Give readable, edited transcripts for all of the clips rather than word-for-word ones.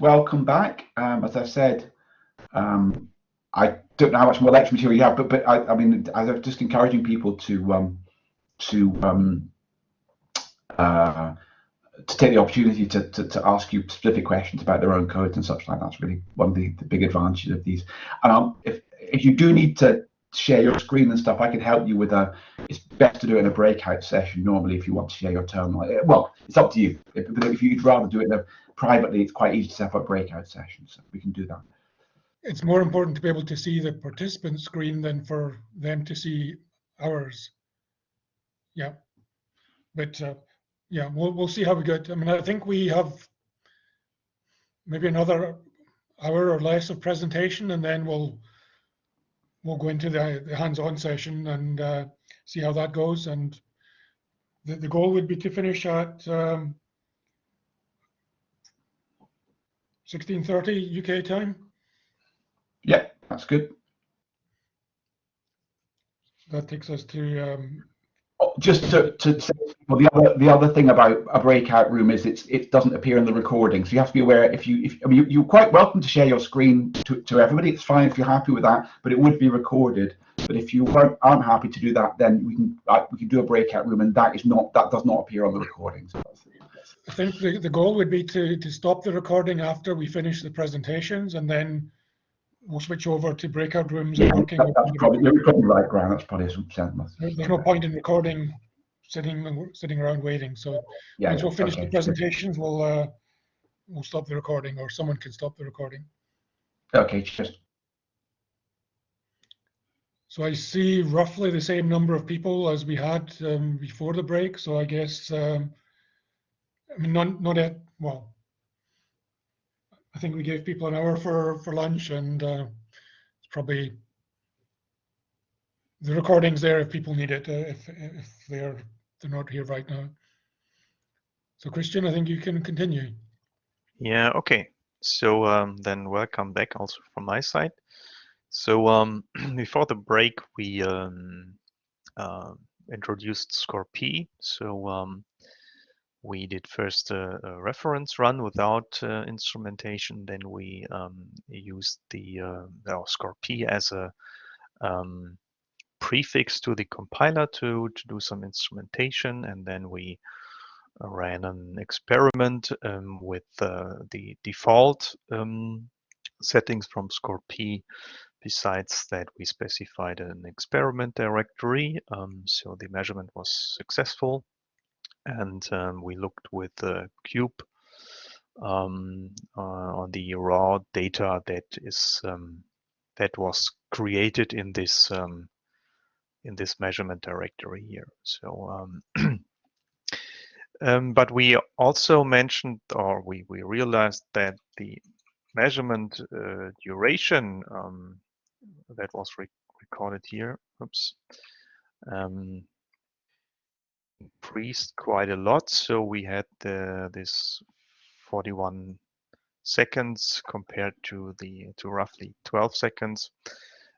welcome back. As I said, I don't know how much more lecture material you have, but I mean, I'm just encouraging people to take the opportunity to ask you specific questions about their own code and such like that. That's really one of the big advantages of these. And if you do need to share your screen and stuff, I can help you with it's best to do it in a breakout session normally if you want to share your terminal. Well, it's up to you. If you'd rather do it privately, it's quite easy to set up breakout sessions. So we can do that. It's more important to be able to see the participant screen than for them to see ours. Yeah, but yeah, we'll see how we get. I mean, I think we have maybe another hour or less of presentation, and then we'll go into the hands-on session and see how that goes. And the goal would be to finish at 16:30 UK time. Yeah, that's good. That takes us to. Just to say, well, the other thing about a breakout room is it doesn't appear in the recording, so you have to be aware. I mean, you're quite welcome to share your screen to everybody. It's fine if you're happy with that, but it would be recorded. But if you aren't happy to do that, then we can do a breakout room, and that does not appear on the recording. So I think the goal would be to stop the recording after we finish the presentations, and then we'll switch over to breakout rooms and working. You're probably right, Graham. That's probably some sense. There's no point in recording, sitting around waiting. So once we'll finish the presentations, we'll stop the recording, or someone can stop the recording. Okay, cheers. So I see roughly the same number of people as we had before the break. So I guess I mean not at well. I think we gave people an hour for lunch, and it's probably the recording's there if people need it, if they're not here right now. So Christian, I think you can continue. Yeah, okay. So then welcome back also from my side. So before the break, we introduced Scorpii. So we did first a reference run without instrumentation. Then we used the Scorpii as a prefix to the compiler to do some instrumentation, and then we ran an experiment with the default settings from Scorpii. Besides that, we specified an experiment directory, so the measurement was successful. And we looked with the cube on the raw data that was created in this measurement directory here. So, but we also mentioned, or we realized that the measurement duration that was recorded here, increased quite a lot. So we had this 41 seconds compared to roughly 12 seconds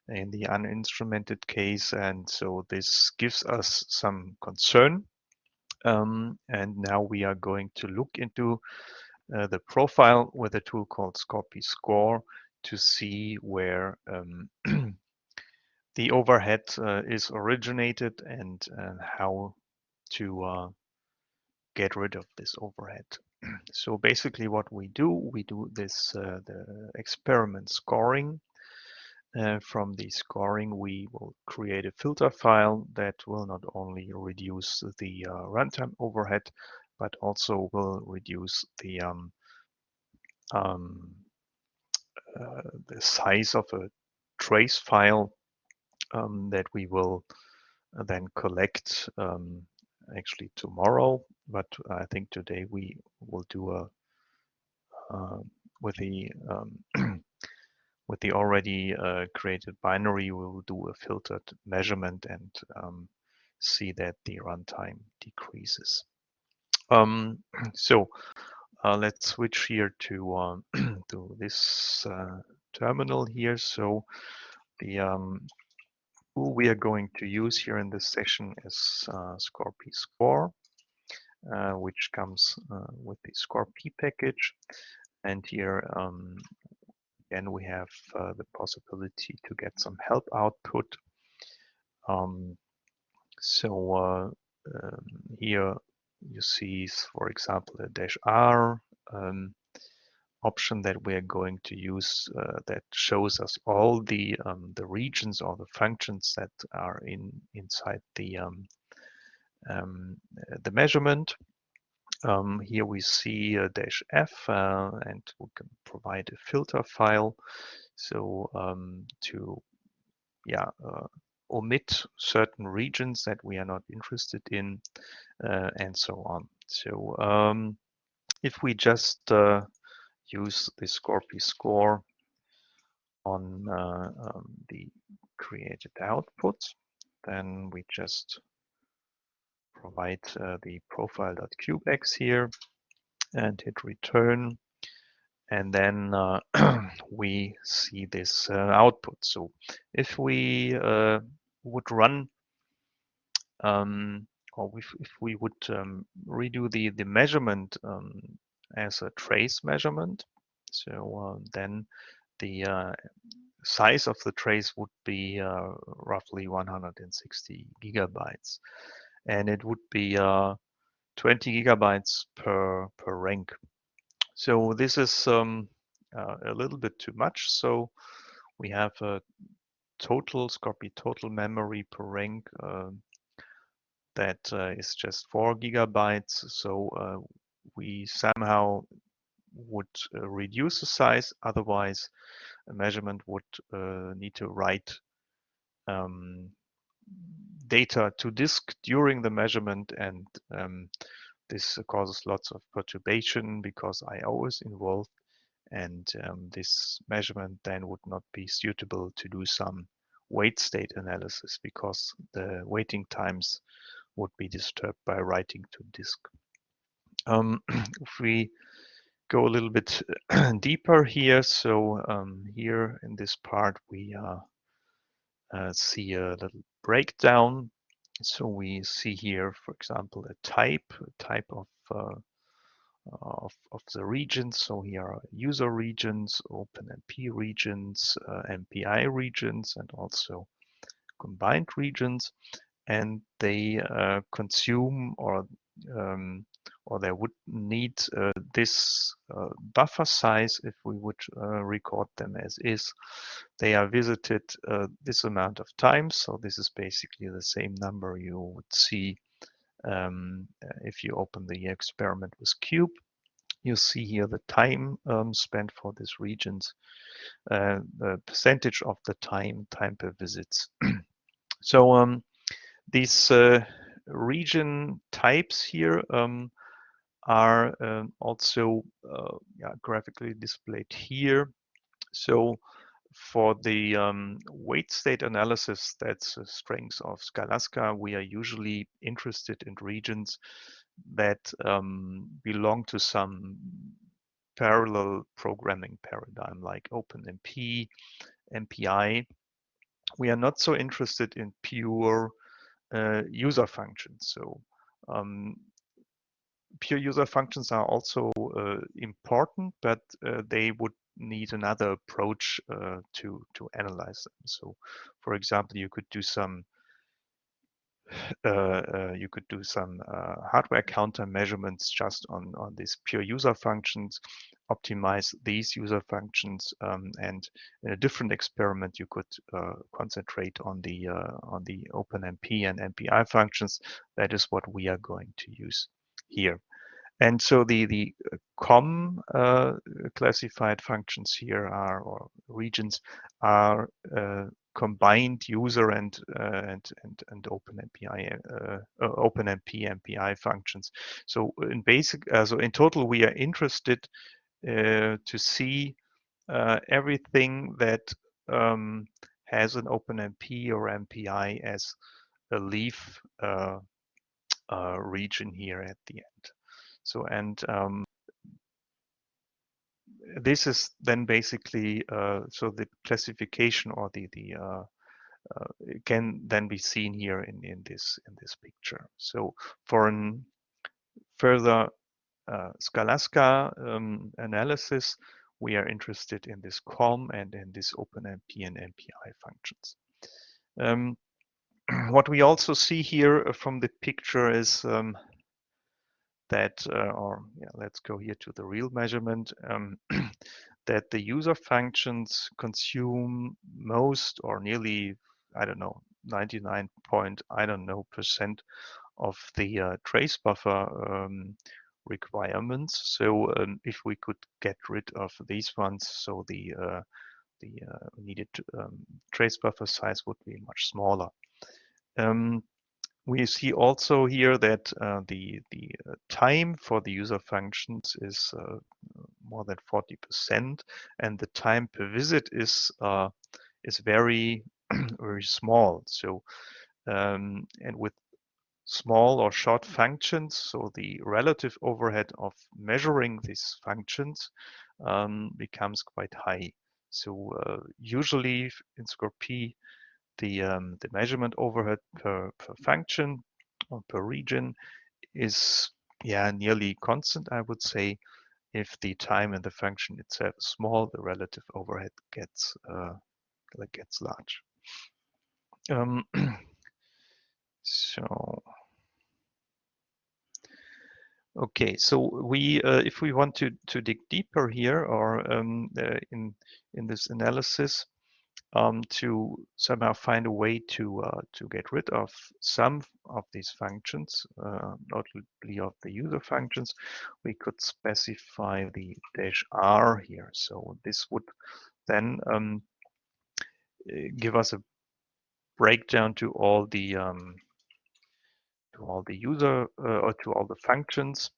in the uninstrumented case, and so this gives us some concern. And now we are going to look into the profile with a tool called Scorpii Score to see where the overhead is originated and how to get rid of this overhead. So basically what we do this the experiment scoring. From the scoring, we will create a filter file that will not only reduce the runtime overhead, but also will reduce the size of a trace file that we will then collect actually tomorrow. But I think today we will do with the with the already created binary, we will do a filtered measurement and see that the runtime decreases. So let's switch here to to this terminal here. So the tool we are going to use here in this session is Scorpii Score, which comes with the Scorpii package. And here again we have the possibility to get some help output. Here you see, for example, a -r option that we are going to use that shows us all the regions or the functions that are inside the measurement. Here we see a -f and we can provide a filter file. So to omit certain regions that we are not interested in, and so on. So if we just use the Scorpii score on the created output, then we just provide the profile.cubex here and hit return, and then we see this output. So if we would run or if we would redo the measurement as a trace measurement, so then the size of the trace would be roughly 160 gigabytes, and it would be 20 gigabytes per rank. So this is a little bit too much. So we have a Scorpii total memory per rank that is just 4 gigabytes. So we somehow would reduce the size. Otherwise, a measurement would need to write data to disk during the measurement, and this causes lots of perturbation because I/O is involved, and this measurement then would not be suitable to do some wait state analysis because the waiting times would be disturbed by writing to disk. If we go a little bit deeper here, so here in this part we see a little breakdown. So we see here, for example, a type of the regions. So here are user regions, OpenMP regions, MPI regions, and also combined regions, and they consume or they would need this buffer size if we would record them as is. They are visited this amount of times, so this is basically the same number you would see if you open the experiment with Cube. You see here the time spent for these regions, the percentage of the time per visits. So these region types here are also graphically displayed here. So for the wait state analysis, that's strengths of Scalasca, we are usually interested in regions that belong to some parallel programming paradigm like OpenMP, MPI. We are not so interested in pure user functions. So pure user functions are also important, but they would need another approach to analyze them. So, for example, you could do some hardware counter measurements just on these pure user functions, optimize these user functions, and in a different experiment you could concentrate on the OpenMP and MPI functions. That is what we are going to use here. And so the COM classified functions here are, or regions are combined user and OpenMP MPI functions. So in so in total, we are interested to see everything that has an OpenMP or MPI as a leaf region here at the end. So, and this is then basically so the classification or the can then be seen here in this picture. So for a further Scalasca analysis, we are interested in this COM and in this OpenMP and MPI functions. What we also see here from the picture is that, let's go here to the real measurement, that the user functions consume most or nearly, I don't know, 99 point, I don't know, % of the trace buffer requirements. So if we could get rid of these ones, so the needed trace buffer size would be much smaller. We see also here that the time for the user functions is more than 40%, and the time per visit is very very small. So and with small or short functions, so the relative overhead of measuring these functions becomes quite high. So usually in Scorpii, the measurement overhead per function or per region is nearly constant, I would say. If the time in the function itself is small, the relative overhead gets large. So okay, so we if we want to dig deeper here or in this analysis, to somehow find a way to get rid of some of these functions, notably of the user functions, we could specify the -r here. So this would then give us a breakdown to all the user or to all the functions,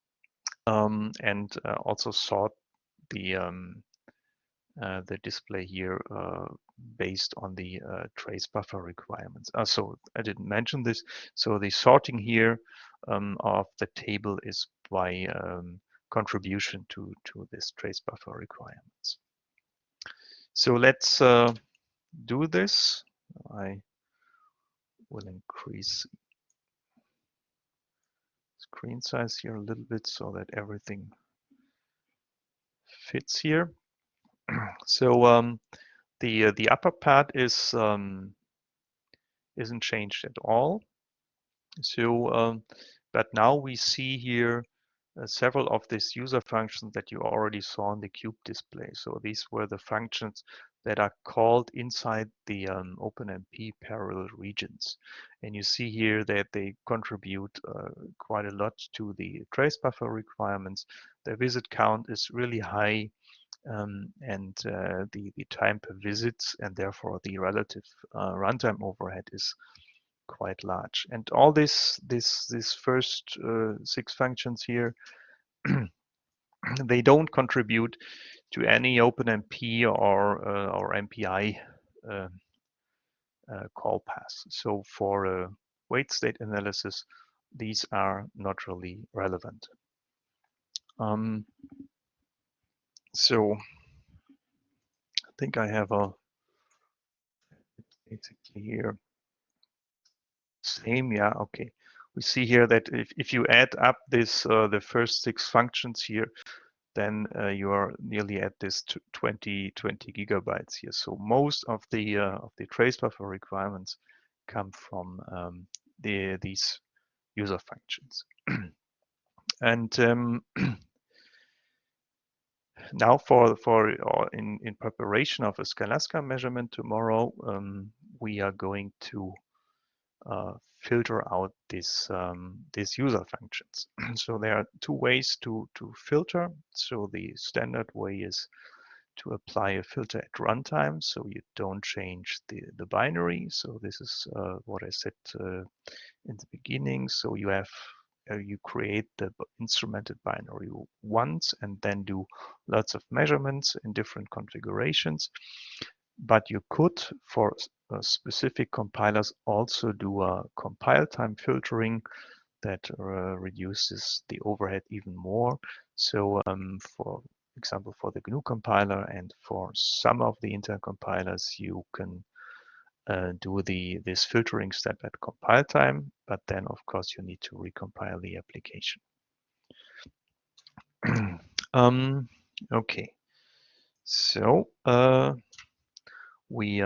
and also sort the display here based on the trace buffer requirements. So I didn't mention this. So the sorting here of the table is by contribution to this trace buffer requirements. So let's do this. I will increase screen size here a little bit so that everything fits here. So the upper part is isn't changed at all. So but now we see here several of these user functions that you already saw on the cube display. So these were the functions that are called inside the OpenMP parallel regions. And you see here that they contribute quite a lot to the trace buffer requirements. The visit count is really high, and the time per visit, and therefore the relative runtime overhead is quite large. And all these first 6 functions here, they don't contribute to any OpenMP or MPI call paths. So for wait state analysis, these are not really relevant. So I think I have a basically here same. Yeah, okay. We see here that if you add up this the first 6 functions here, then you are nearly at this 20 gigabytes here. So most of the trace buffer requirements come from these user functions. And now in preparation of a Scalasca measurement tomorrow, we are going to filter out these user functions. So there are 2 ways to filter. So the standard way is to apply a filter at runtime, so you don't change the binary. So this is what I said in the beginning. So you have you create the instrumented binary once and then do lots of measurements in different configurations. But you could, for specific compilers, also do a compile time filtering that reduces the overhead even more. So for example, for the GNU compiler and for some of the Intel compilers, you can do this filtering step at compile time, but then of course you need to recompile the application. Okay, so we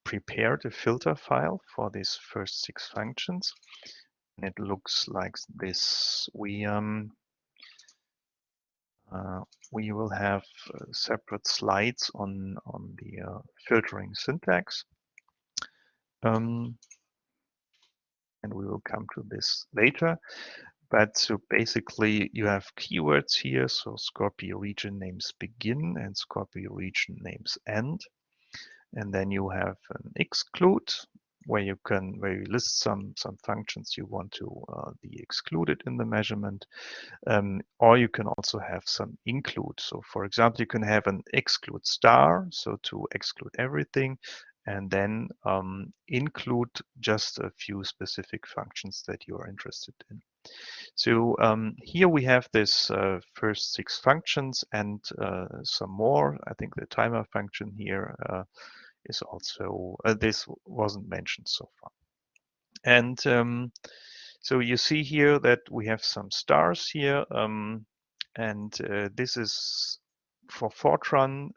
prepared a filter file for these first 6 functions, and it looks like this. We will have separate slides on the filtering syntax, and we will come to this later. But so basically, you have keywords here. So Scorpii region names begin and Scorpii region names end, and then you have an exclude where you list some functions you want to be excluded in the measurement. Or you can also have some include. So for example, you can have an exclude star, so to exclude everything, and then include just a few specific functions that you are interested in. So here we have this first 6 functions and some more. I think the timer function here is also, this wasn't mentioned so far. And so you see here that we have some stars here, and this is for Fortran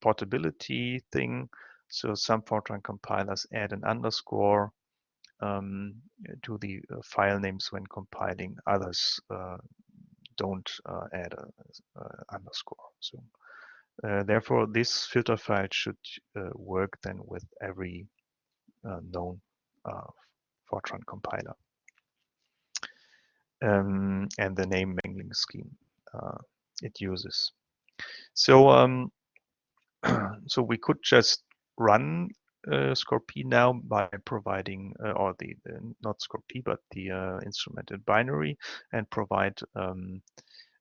portability thing. So some Fortran compilers add an underscore to the file names when compiling. Others don't add a underscore. So therefore, this filter file should work then with every known Fortran compiler and the name mangling scheme it uses. So so we could just run Scorpii now by providing, or the not Scorpii, but the instrumented binary, and provide an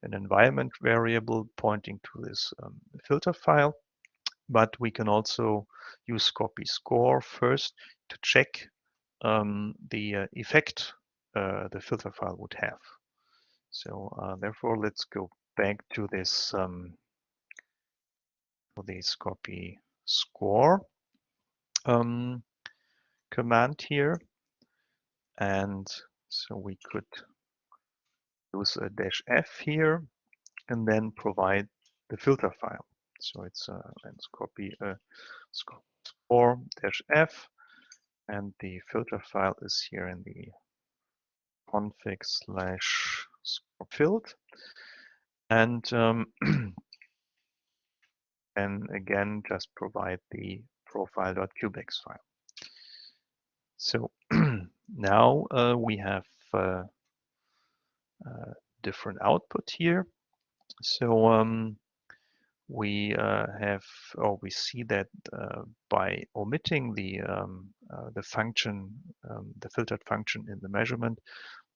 environment variable pointing to this filter file. But we can also use Scorpii score first to check the effect the filter file would have. So therefore, let's go back to this the Scorpii score command here, and so we could use a -f here and then provide the filter file. So it's Scorpii score -f, and the filter file is here in the config/scorfield, and and again just provide the profile.cubex file. So now we have different output here. So we have, or we see that by omitting the function, the filtered function in the measurement,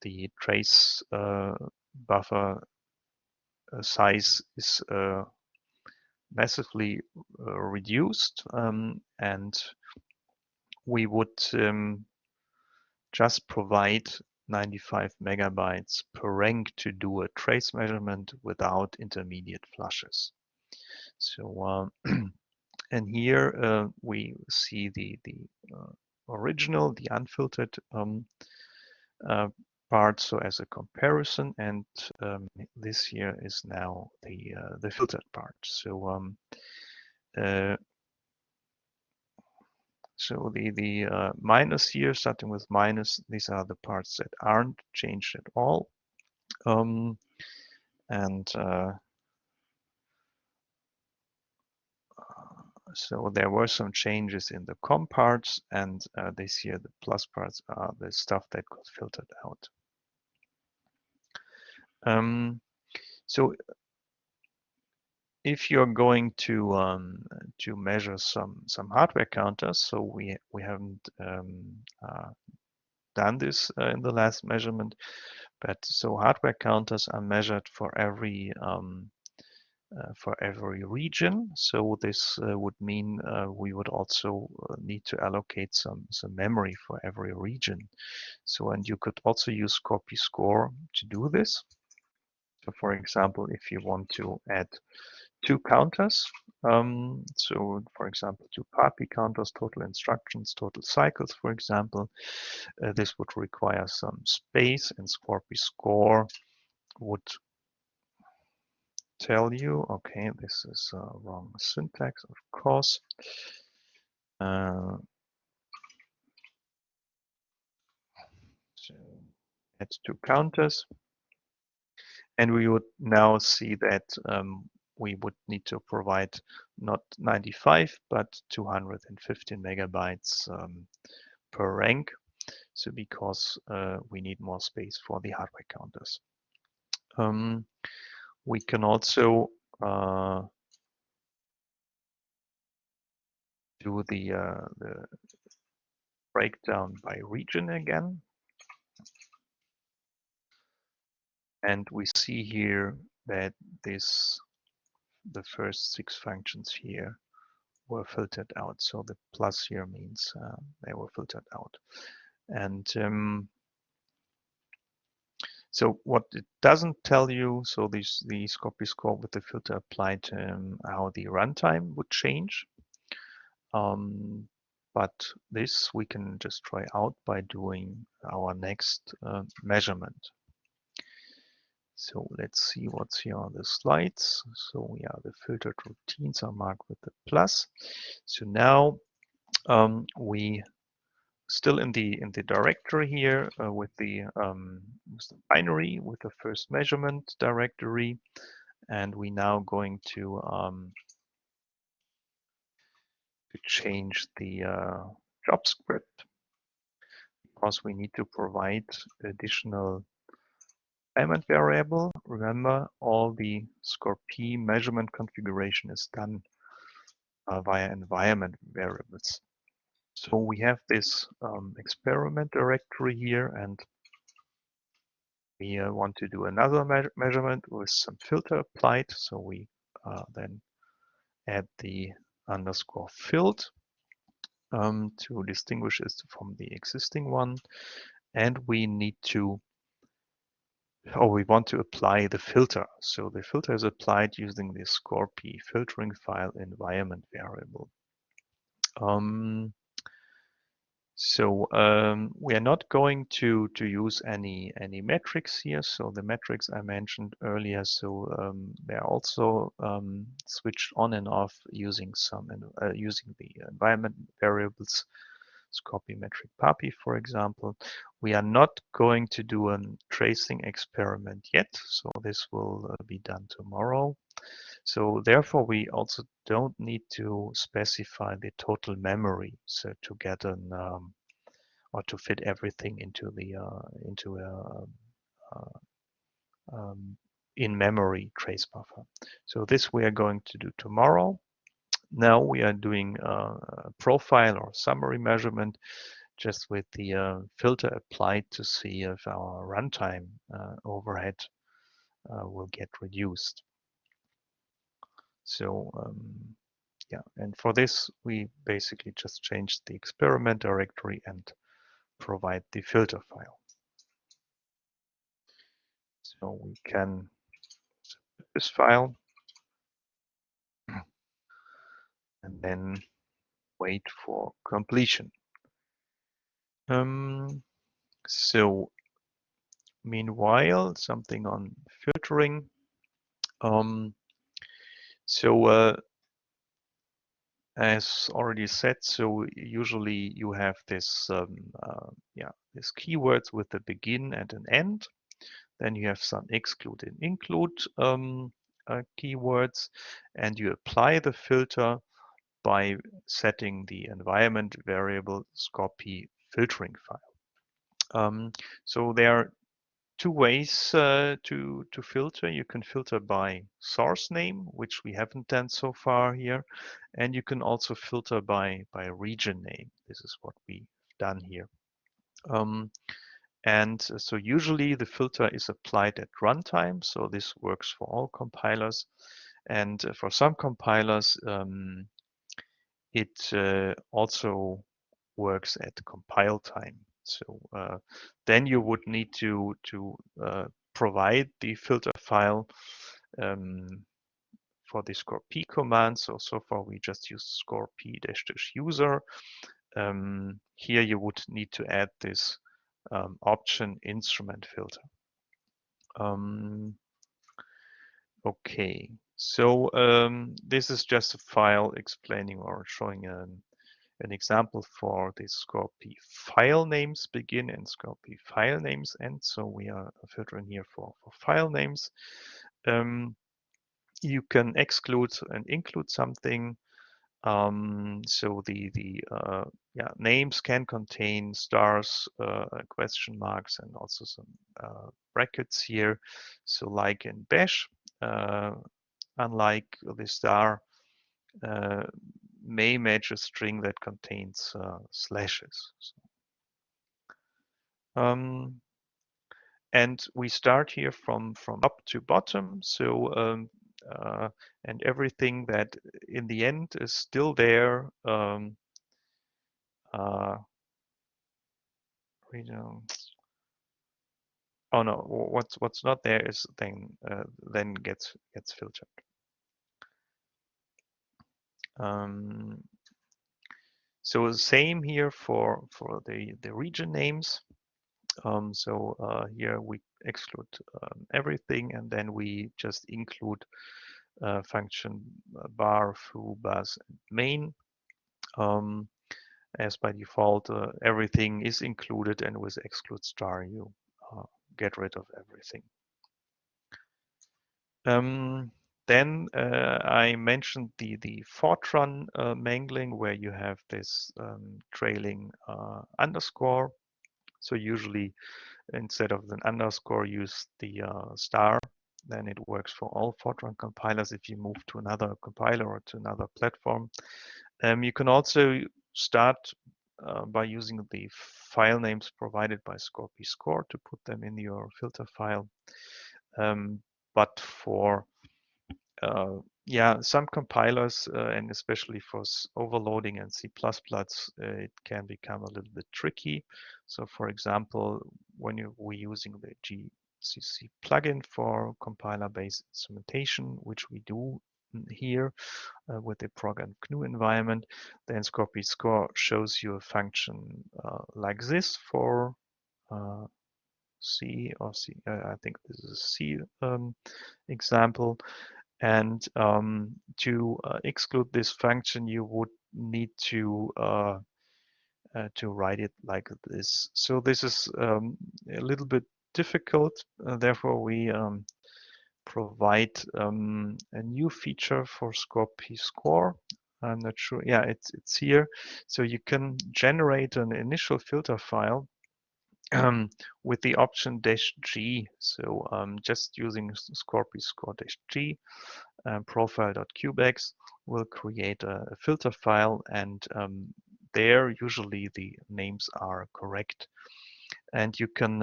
the trace buffer size is massively reduced, and we would just provide 95 megabytes per rank to do a trace measurement without intermediate flushes. So and here we see the original, the unfiltered part, so as a comparison, and this here is now the filtered part. So so the minus here, starting with minus, these are the parts that aren't changed at all, and so there were some changes in the COM parts, and this here, the plus parts, are the stuff that got filtered out. So if you're going to measure some hardware counters, so we haven't done this in the last measurement, but so hardware counters are measured for every region. So this would mean we would also need to allocate some memory for every region. So, and you could also use Scorpii score to do this. So for example, if you want to add 2 counters, so for example, 2 PAPI counters, total instructions, total cycles, for example, this would require some space, and Scorpii score would tell you, okay, this is wrong syntax, of course. So add two counters. And we would now see that we would need to provide not 95, but 215 megabytes per rank. So because we need more space for the hardware counters. We can also do the breakdown by region again. And we see here that the first 6 functions here were filtered out. So the plus here means they were filtered out. And so what it doesn't tell you, so the Scorpii score with the filter applied, how the runtime would change. But this we can just try out by doing our next measurement. So let's see what's here on the slides. So yeah, the filtered routines are marked with the plus. So now we still in the directory here with the binary with the first measurement directory, and we now going to change the job script because we need to provide additional environment variable. Remember, all the Scorpii measurement configuration is done via environment variables. So we have this experiment directory here, and we want to do another measurement with some filter applied. So we then add the underscore filled to distinguish it from the existing one. And we need to, we want to apply the filter. So the filter is applied using the Scorpii filtering file environment variable. So we are not going to use any metrics here. So the metrics I mentioned earlier, so they are also switched on and off using using the environment variables, Scorpii metric papi, for example. We are not going to do a tracing experiment yet, so this will be done tomorrow. So therefore, we also don't need to specify the total memory. So to get an or to fit everything into the in-memory trace buffer. So this we are going to do tomorrow. Now we are doing a profile or summary measurement just with the filter applied to see if our runtime overhead will get reduced. So yeah, and for this we basically just changed the experiment directory and provide the filter file. So we can submit this file and then wait for completion. So meanwhile, something on filtering. As already said, so usually you have this this keywords with a begin and an end. Then you have some exclude and include keywords, and you apply the filter by setting the environment variable Scorpii filtering file. So there are two ways to filter. You can filter by source name, which we haven't done so far here, and you can also filter by region name. This is what we've done here. And so usually the filter is applied at runtime. So this works for all compilers. And for some compilers, it also works at compile time. So then you would need to provide the filter file for the Scorpii command. So far we just use Scorpii -user. Here you would need to add this option instrument filter. Okay, so this is just a file explaining or showing an example for the Scorpii file names begin and Scorpii file names end. So we are filtering here for file names. You can exclude and include something. So the names can contain stars, question marks, and also some brackets here. So like in Bash, unlike the star, may match a string that contains slashes. And we start here from up to bottom. So and everything that in the end is still there. We don't. Oh no, what's not there is then gets filtered. So same here for the region names. So here we exclude everything, and then we just include function bar, foo, buzz, and main. As by default, everything is included, and with exclude star, you get rid of everything. Then I mentioned the Fortran mangling, where you have this trailing underscore. So usually instead of an underscore, use the star. Then it works for all Fortran compilers if you move to another compiler or to another platform. You can also start by using the file names provided by Scorpii Score to put them in your filter file. But for some compilers, and especially for overloading and C++, it can become a little bit tricky. So for example, when we're using the GCC plugin for compiler-based instrumentation, which we do here with the program GNU environment, then Scorpii Score shows you a function like this for C or C. I think this is a C example. And to exclude this function, you would need to write it like this. So this is a little bit difficult. Therefore, we provide a new feature for Scorpii Score. I'm not sure. Yeah, it's here. So you can generate an initial filter file with the option -g. So just using Scorpii Score -g. Profile.cubex will create a filter file, and there usually the names are correct, and you can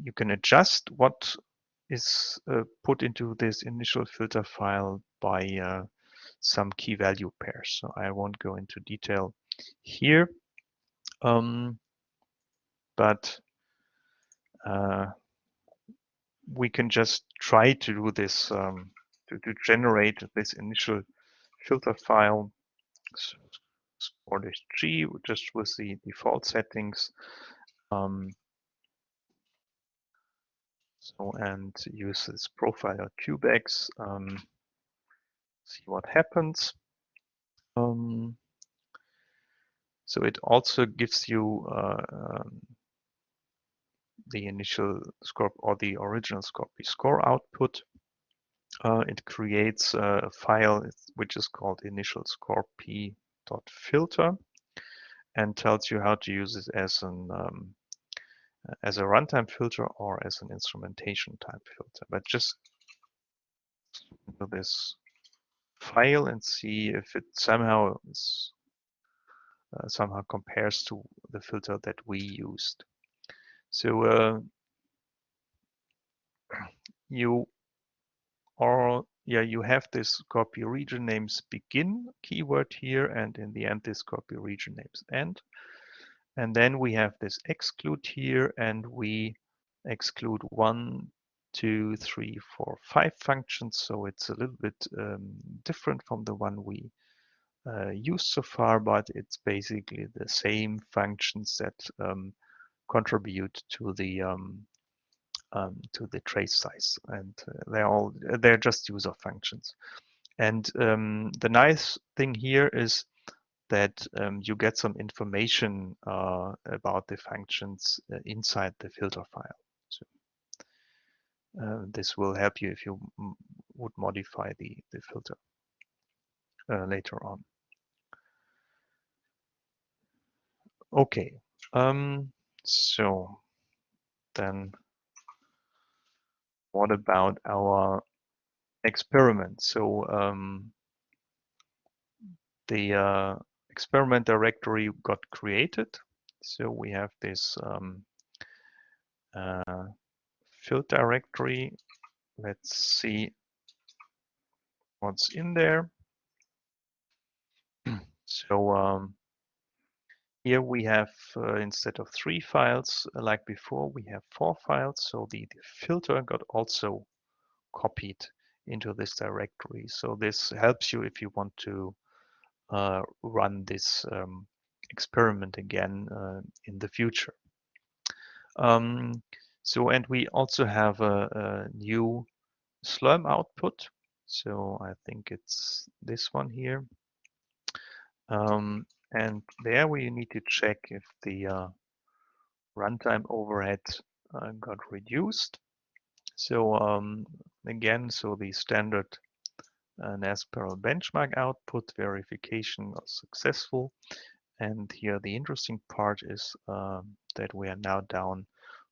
you can adjust what is put into this initial filter file by some key value pairs. So I won't go into detail here, but we can just try to do this to generate this initial filter file for this G just with the default settings. And use this profile.cubex, see what happens. So it also gives you the initial Scorp or the original Scorpii Score output. It creates a file which is called initial Scorpii.filter and tells you how to use it as a runtime filter or as an instrumentation type filter. But just do this file and see if it somehow compares to the filter that we used. So you have this Scorpii region names begin keyword here, and in the end this Scorpii region names end. And then we have this exclude here, and we exclude 1, 2, 3, 4, 5 functions. So it's a little bit different from the one we used so far, but it's basically the same functions that contribute to the to the trace size, and they're just user functions. And the nice thing here is that you get some information about the functions inside the filter file. So this will help you if you would modify the filter later on. Okay, so then what about our experiment? So the experiment directory got created. So we have this field directory. Let's see what's in there. So here we have, instead of 3 files like before, we have 4 files. So the filter got also copied into this directory. So this helps you if you want to run this experiment again in the future. And we also have a new Slurm output. So I think it's this one here. And there we need to check if the runtime overhead got reduced. So again, so the standard NASPERL benchmark output verification was successful. And here the interesting part is that we are now down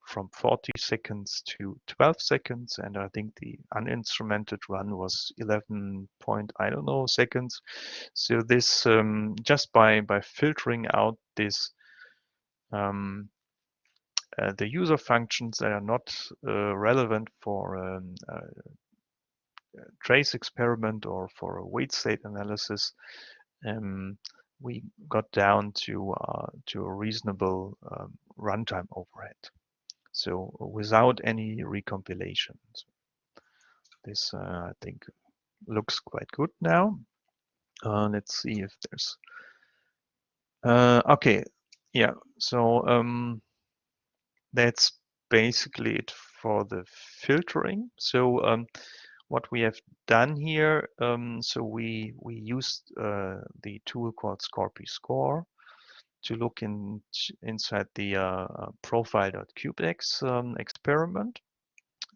from 40 seconds to 12 seconds. And I think the uninstrumented run was 11 point, I don't know, seconds. So this, just by filtering out this, the user functions that are not relevant for a trace experiment or for a weight state analysis, we got down to a reasonable runtime overhead. So without any recompilation. This I think looks quite good now. Let's see if there's okay. Yeah, so that's basically it for the filtering. So what we have done here, so we used the tool called Scorpii Score to look inside the profile.cubex experiment.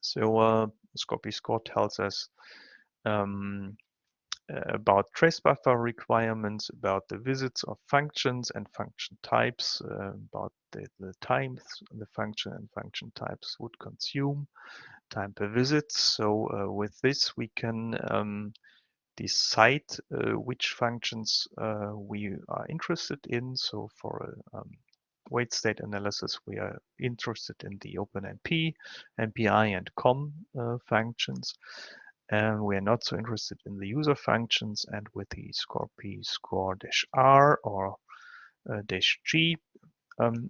So Scorpii Score tells us about trace buffer requirements, about the visits of functions and function types, about the times the function and function types would consume, time per visit. So with this we can decide which functions we are interested in. So for weight state analysis, we are interested in the OpenMP, MPI, and COM functions. And we are not so interested in the user functions. And with the Scorpii Score -R or -G,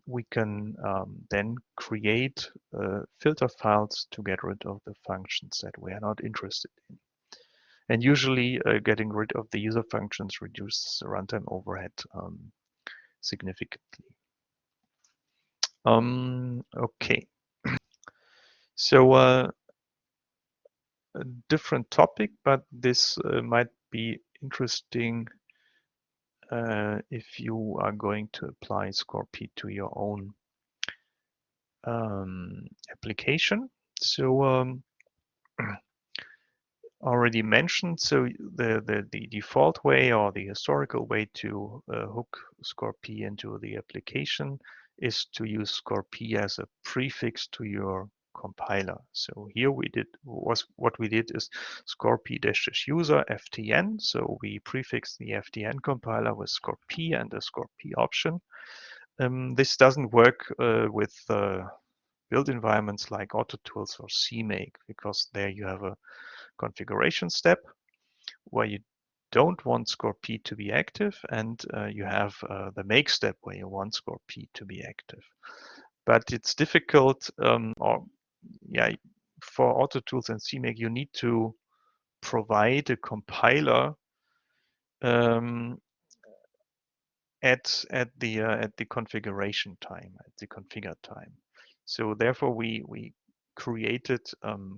we can then create filter files to get rid of the functions that we are not interested in. And usually getting rid of the user functions reduces the runtime overhead significantly. Okay. So a different topic, but this might be interesting if you are going to apply Scorpii to your own application. So already mentioned, so the default way or the historical way to hook Scorpii into the application is to use Scorpii as a prefix to your compiler. So here what we did is Scorpii -user ftn. So we prefixed the ftn compiler with Scorpii and the Scorpii option. This doesn't work with build environments like AutoTools or CMake, because there you have a configuration step where you don't want Scorpii to be active, and you have the make step where you want Scorpii to be active. But it's difficult, for AutoTools and CMake, you need to provide a compiler at the configuration time, at the configure time. So therefore, we created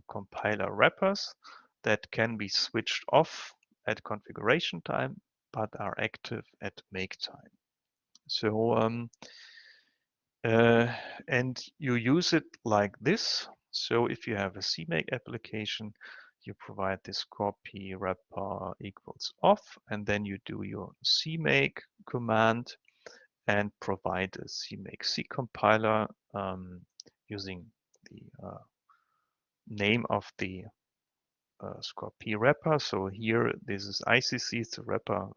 compiler wrappers that can be switched off at configuration time, but are active at make time. So, and you use it like this. So if you have a CMake application, you provide this Scorpii wrapper equals off, and then you do your CMake command and provide a CMake C compiler using the name of the Scorpii wrapper. So here, this is ICC, it's a wrapper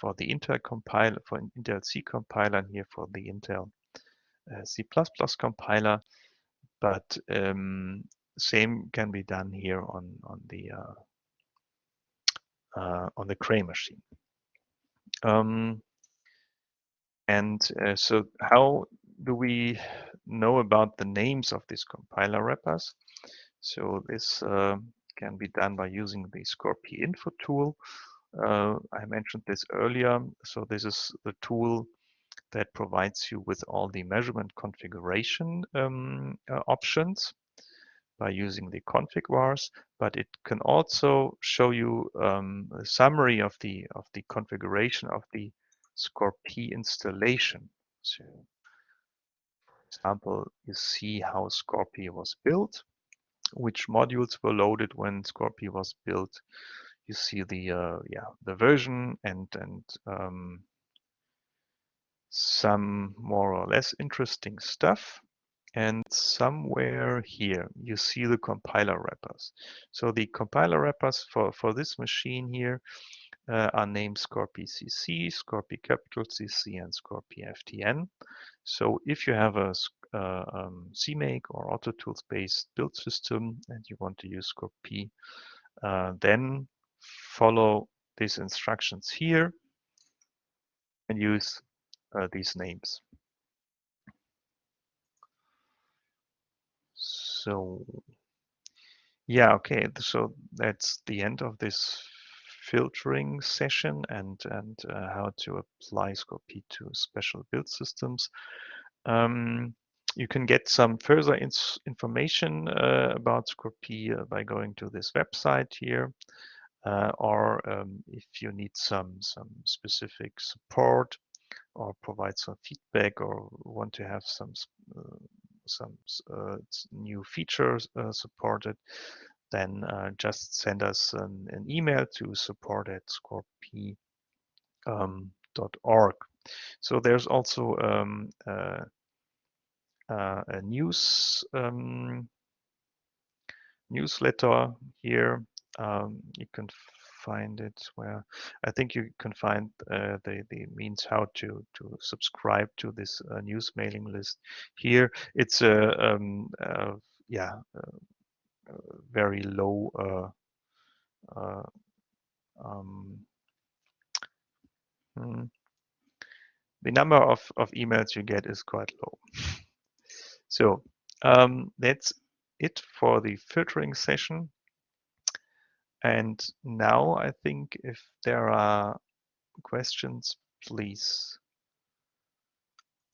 for the Intel compiler, for Intel C compiler, and here for the Intel C++ compiler. But same can be done here on the Cray machine. So how do we know about the names of these compiler wrappers? So this can be done by using the Scorpii info tool. I mentioned this earlier. So this is the tool that provides you with all the measurement configuration options by using the config vars, but it can also show you a summary of the configuration of the Scorpii installation. So, for example, you see how Scorpii was built, which modules were loaded when Scorpii was built. You see the version and some more or less interesting stuff. And somewhere here, you see the compiler wrappers. So the compiler wrappers for this machine here are named Scorpii CC, Scorpii capital CC, and Scorpii FTN. So if you have a CMake or AutoTools-based build system and you want to use Scorpii, then follow these instructions here and use these names. So yeah, okay. So that's the end of this filtering session and how to apply Scorpii to special build systems. You can get some further information about Scorpii by going to this website here, or if you need some specific support or provide some feedback or want to have some new features supported, then just send us an email to support@scorpii.org. So there's also a newsletter here. You can find it where I think you can find the means how to subscribe to this news mailing list here. It's a very low the number of emails you get is quite low. So that's it for the filtering session. And now I think if there are questions, please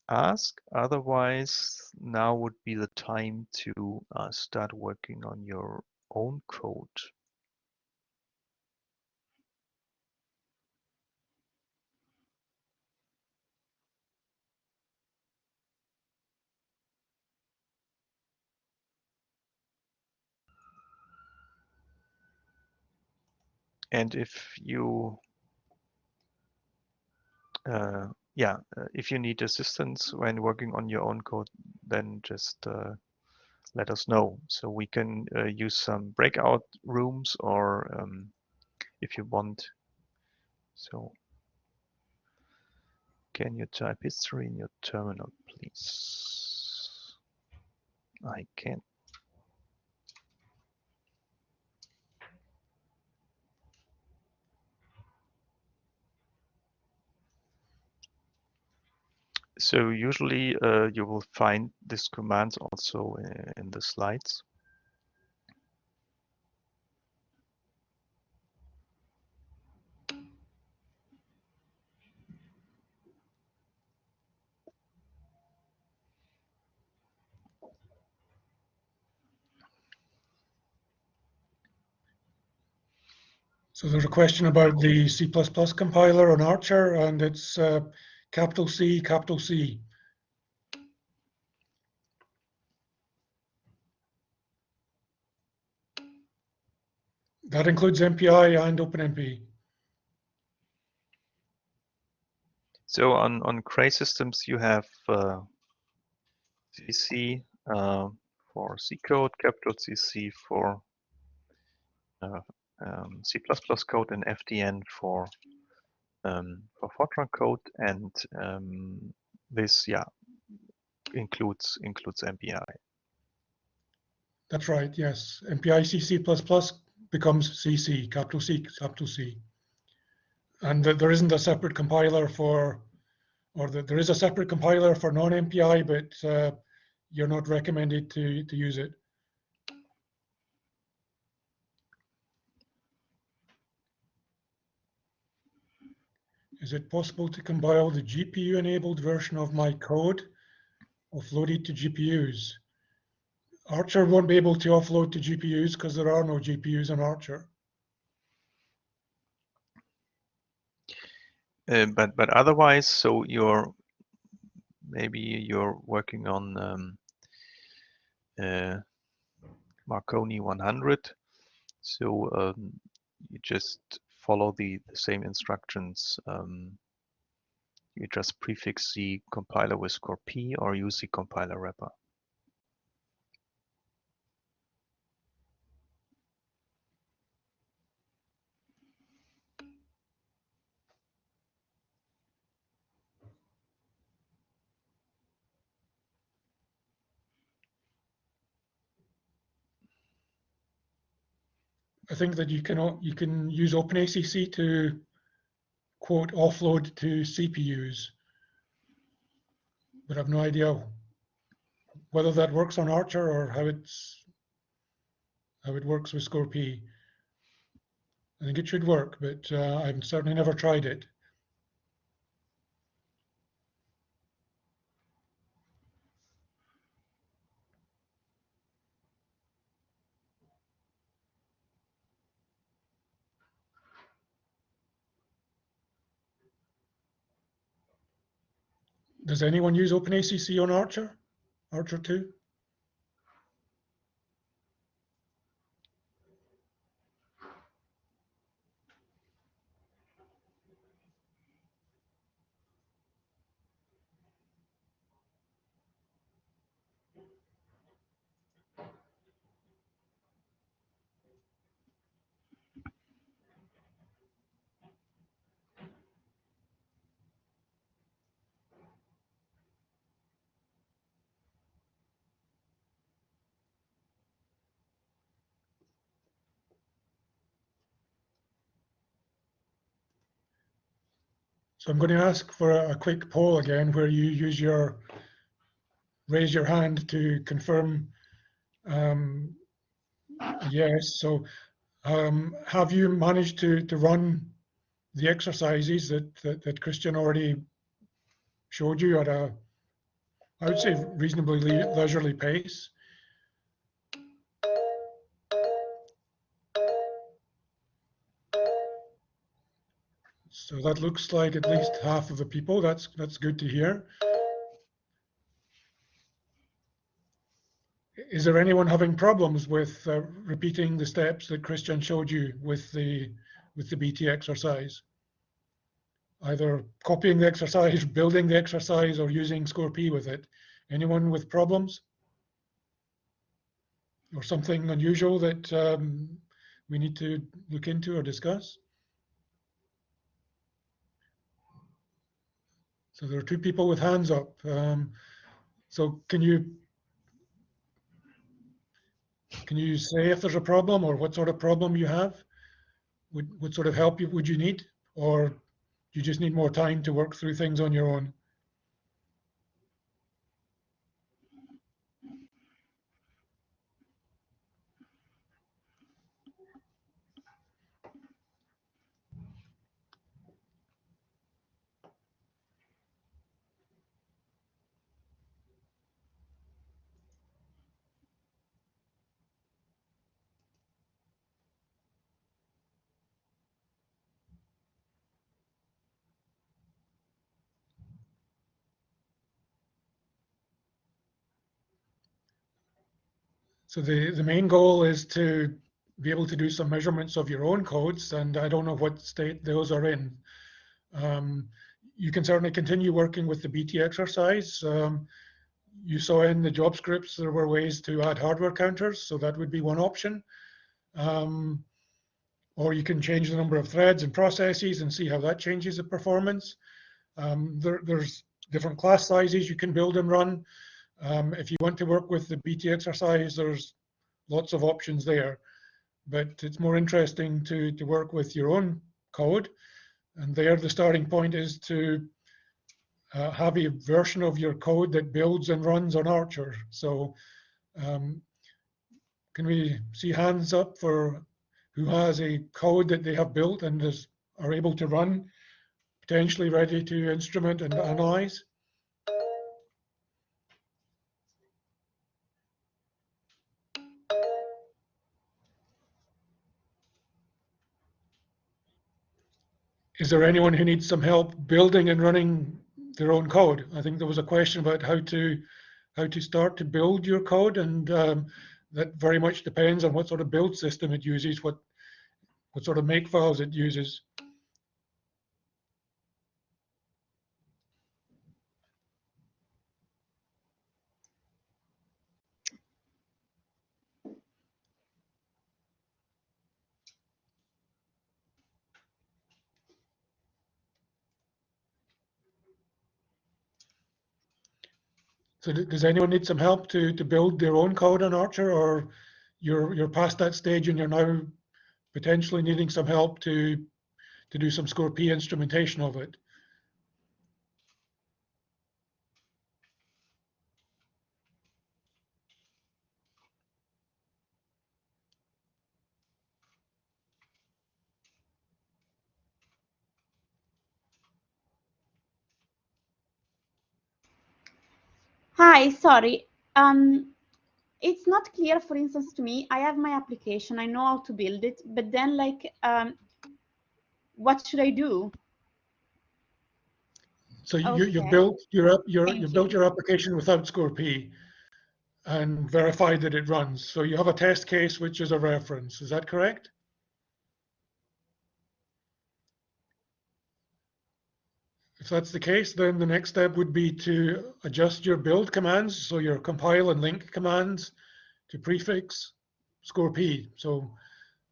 ask. Otherwise, now would be the time to start working on your own code. And if you if you need assistance when working on your own code, then just let us know. So we can use some breakout rooms, or if you want. So can you type history in your terminal, please? I can. So usually you will find this command also in the slides. So there's a question about the C++ compiler on Archer, and it's capital C, capital C. That includes MPI and OpenMP. So on Cray systems, you have CC for C code, capital CC for C++ code, and FDN for Fortran code, and this includes MPI. That's right, yes. MPI CC++ becomes CC, capital C, capital C. And there isn't a separate compiler for, or there is a separate compiler for non-MPI, but you're not recommended to use it. Is it possible to compile the GPU-enabled version of my code offloaded to GPUs? Archer won't be able to offload to GPUs because there are no GPUs on Archer. But otherwise, so maybe you're working on Marconi 100. So you just follow the same instructions. You just prefix the compiler with Scorpii or use the compiler wrapper. I think that you can use OpenACC to quote offload to CPUs, but I've no idea whether that works on Archer or how it works with Scorpii. I think it should work, but I've certainly never tried it. Does anyone use OpenACC on Archer? ARCHER2? So I'm going to ask for a quick poll again where you use raise your hand to confirm yes. So have you managed to run the exercises that Christian already showed you at a, I would say, reasonably leisurely pace? So that looks like at least half of the people. That's good to hear. Is there anyone having problems with repeating the steps that Christian showed you with the BT exercise? Either copying the exercise, building the exercise, or using Scorpii with it. Anyone with problems? Or something unusual that we need to look into or discuss? So there are two people with hands up. So can you say if there's a problem or what sort of problem you have? What sort of help would you need? Or do you just need more time to work through things on your own? So the main goal is to be able to do some measurements of your own codes, and I don't know what state those are in. You can certainly continue working with the BT exercise. You saw in the job scripts there were ways to add hardware counters, so that would be one option. Or you can change the number of threads and processes and see how that changes the performance. There's different class sizes you can build and run. If you want to work with the BT exercise, there's lots of options there. But it's more interesting to work with your own code. And there the starting point is to have a version of your code that builds and runs on Archer. So can we see hands up for who has a code that they have built and are able to run, potentially ready to instrument and analyze? Is there anyone who needs some help building and running their own code? I think there was a question about how to start to build your code, and that very much depends on what sort of build system it uses, what sort of make files it uses. So does anyone need some help to build their own code on Archer, or you're past that stage and you're now potentially needing some help to do some Scorpii instrumentation of it? Hi, sorry. It's not clear, for instance, to me. I have my application, I know how to build it, but then like, what should I do? So you Okay. built you built you. your application without Scorpii and verified that it runs. So you have a test case which is a reference. Is that correct? If that's the case, then the next step would be to adjust your build commands, so your compile and link commands, to prefix Scorpii. So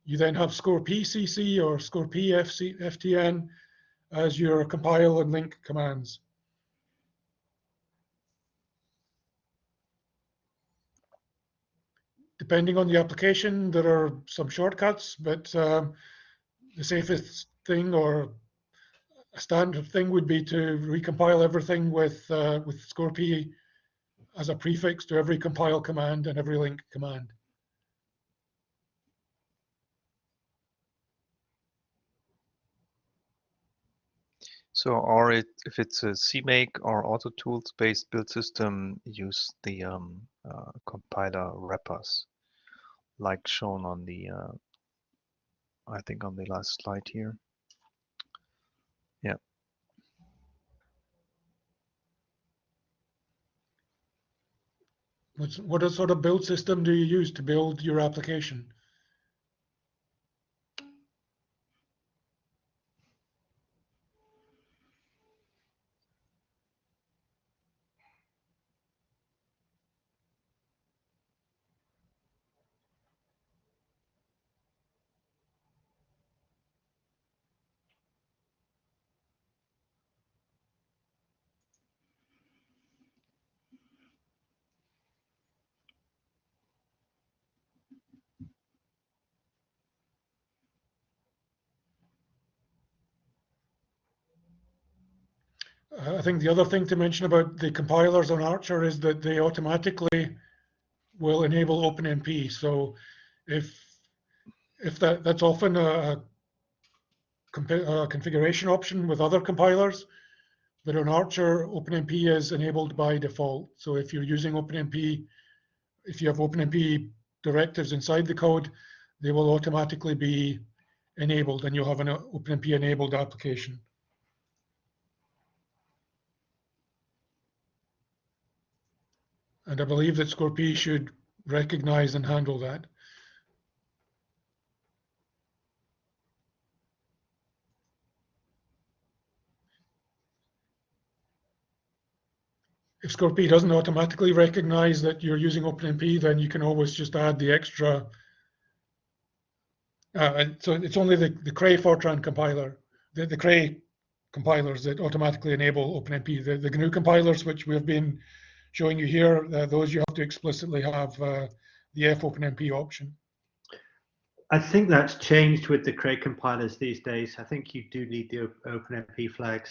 you then have Scorpii CC or Scorpii FTN as your compile and link commands. Depending on the application, there are some shortcuts, but the safest thing or a standard thing would be to recompile everything with Scorpii as a prefix to every compile command and every link command. So, or if it's a CMake or AutoTools based build system, use the compiler wrappers, like shown on the, I think on the last slide here. Yeah. What sort of build system do you use to build your application? I think the other thing to mention about the compilers on Archer is that they automatically will enable OpenMP. So if that's often a configuration option with other compilers, but on Archer, OpenMP is enabled by default. So if you're using OpenMP, if you have OpenMP directives inside the code, they will automatically be enabled, and you'll have an OpenMP enabled application. And I believe that Scorpii should recognize and handle that. If Scorpii doesn't automatically recognize that you're using OpenMP, then you can always just add the extra. So it's only the Cray Fortran compiler, the Cray compilers that automatically enable OpenMP. The GNU compilers, which we have been showing you here, those you have to explicitly have the FOpenMP option. I think that's changed with the Cray compilers these days. I think you do need the OpenMP flags.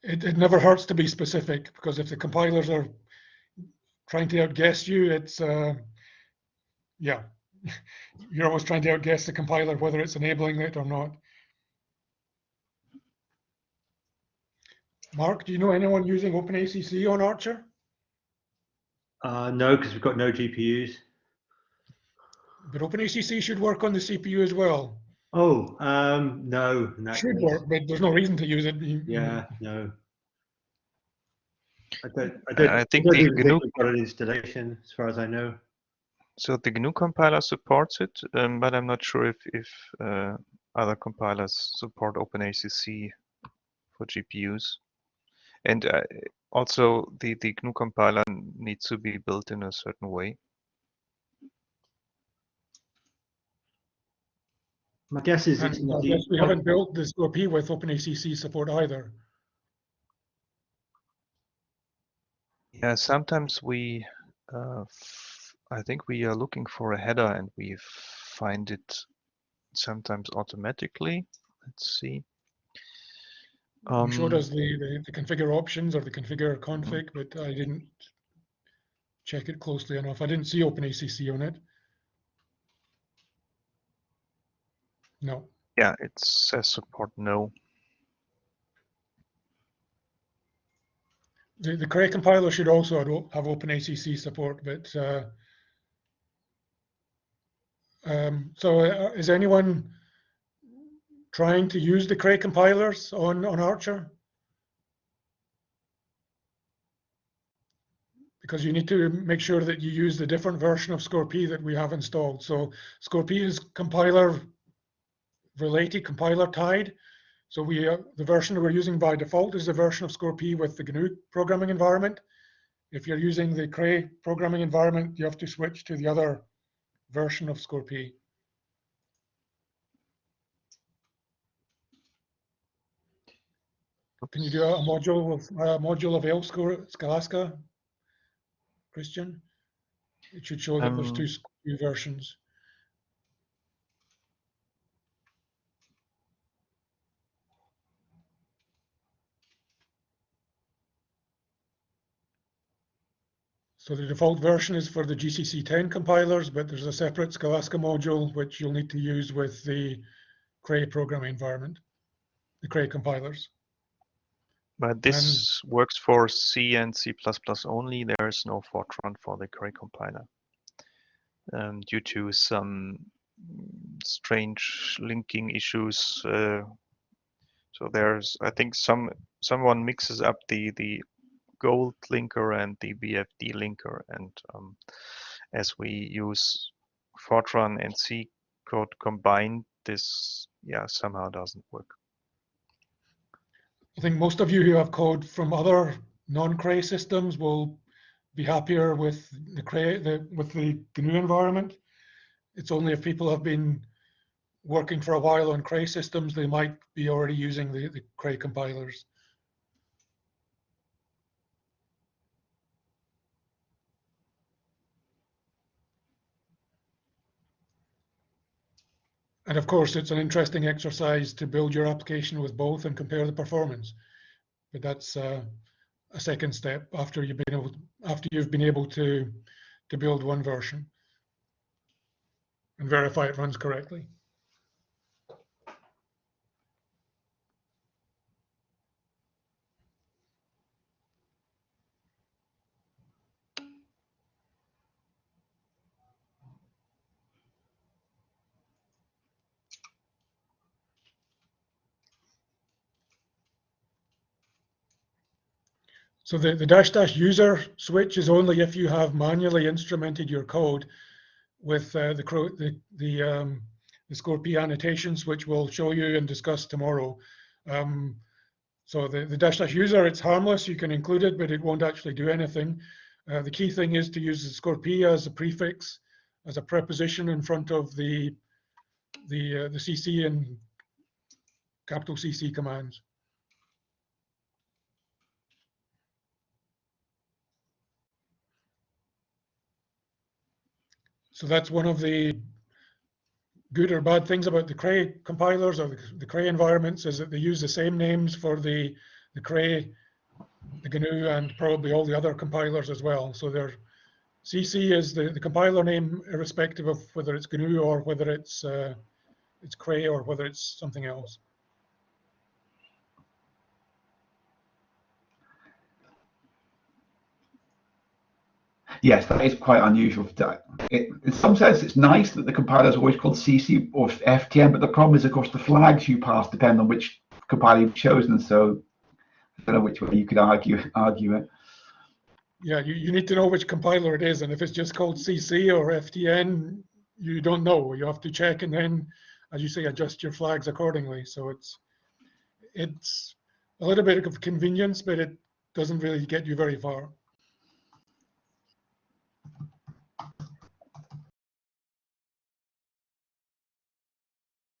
It never hurts to be specific, because if the compilers are trying to outguess you, it's yeah, you're always trying to outguess the compiler whether it's enabling it or not. Mark, do you know anyone using OpenACC on Archer? No, because we've got no GPUs. But OpenACC should work on the CPU as well. Oh, no. Should work, but there's no reason to use it. Yeah, no. I think don't the even GNU, think we've got an installation, as far as I know. so the GNU compiler supports it, but I'm not sure if other compilers support OpenACC for GPUs. And also, the GNU compiler needs to be built in a certain way. My guess is it's And not I guess we haven't built the Scorpii with OpenACC support either. Yeah, sometimes we, I think we are looking for a header and we find it sometimes automatically. Let's see. You showed us the configure options or the configure config, but I didn't check it closely enough. I didn't see OpenACC on it. No. Yeah, it says support no. The Cray compiler should also have OpenACC support, but is anyone trying to use the Cray compilers on Archer? Because you need to make sure that you use the different version of Scorpii that we have installed. So Scorpii is compiler related, compiler tied. So the version we're using by default is the version of Scorpii with the GNU programming environment. If you're using the Cray programming environment, you have to switch to the other version of Scorpii. Can you do a module of Scalasca, Christian? It should show that there's two versions. So the default version is for the GCC 10 compilers, but there's a separate Scalasca module which you'll need to use with the Cray programming environment, the Cray compilers. But this works for C and C++ only. There is no Fortran for the Cray compiler due to some strange linking issues. So there's, I think, someone mixes up the gold linker and the BFD linker, and as we use Fortran and C code combined, this somehow doesn't work. I think most of you who have code from other non-Cray systems will be happier with the GNU environment. It's only if people have been working for a while on Cray systems, they might be already using the Cray compilers. And of course, it's an interesting exercise to build your application with both and compare the performance. But that's a second step after you've been able to build one version and verify it runs correctly. So the -- user switch is only if you have manually instrumented your code with the Scorpii annotations, which we'll show you and discuss tomorrow. So the -- user, it's harmless. You can include it, but it won't actually do anything. The key thing is to use the Scorpii as a prefix, as a preposition in front of the CC and capital CC commands. So that's one of the good or bad things about the Cray compilers or the Cray environments, is that they use the same names for the Cray, the GNU, and probably all the other compilers as well. So their CC is the compiler name, irrespective of whether it's GNU or whether it's Cray or whether it's something else. Yes, that is quite unusual. In some sense, it's nice that the compiler is always called CC or FTM, but the problem is, of course, the flags you pass depend on which compiler you've chosen. So I don't know which way you could argue it. Yeah, you need to know which compiler it is, and if it's just called CC or FTN, you don't know. You have to check and then, as you say, adjust your flags accordingly. So it's a little bit of convenience, but it doesn't really get you very far.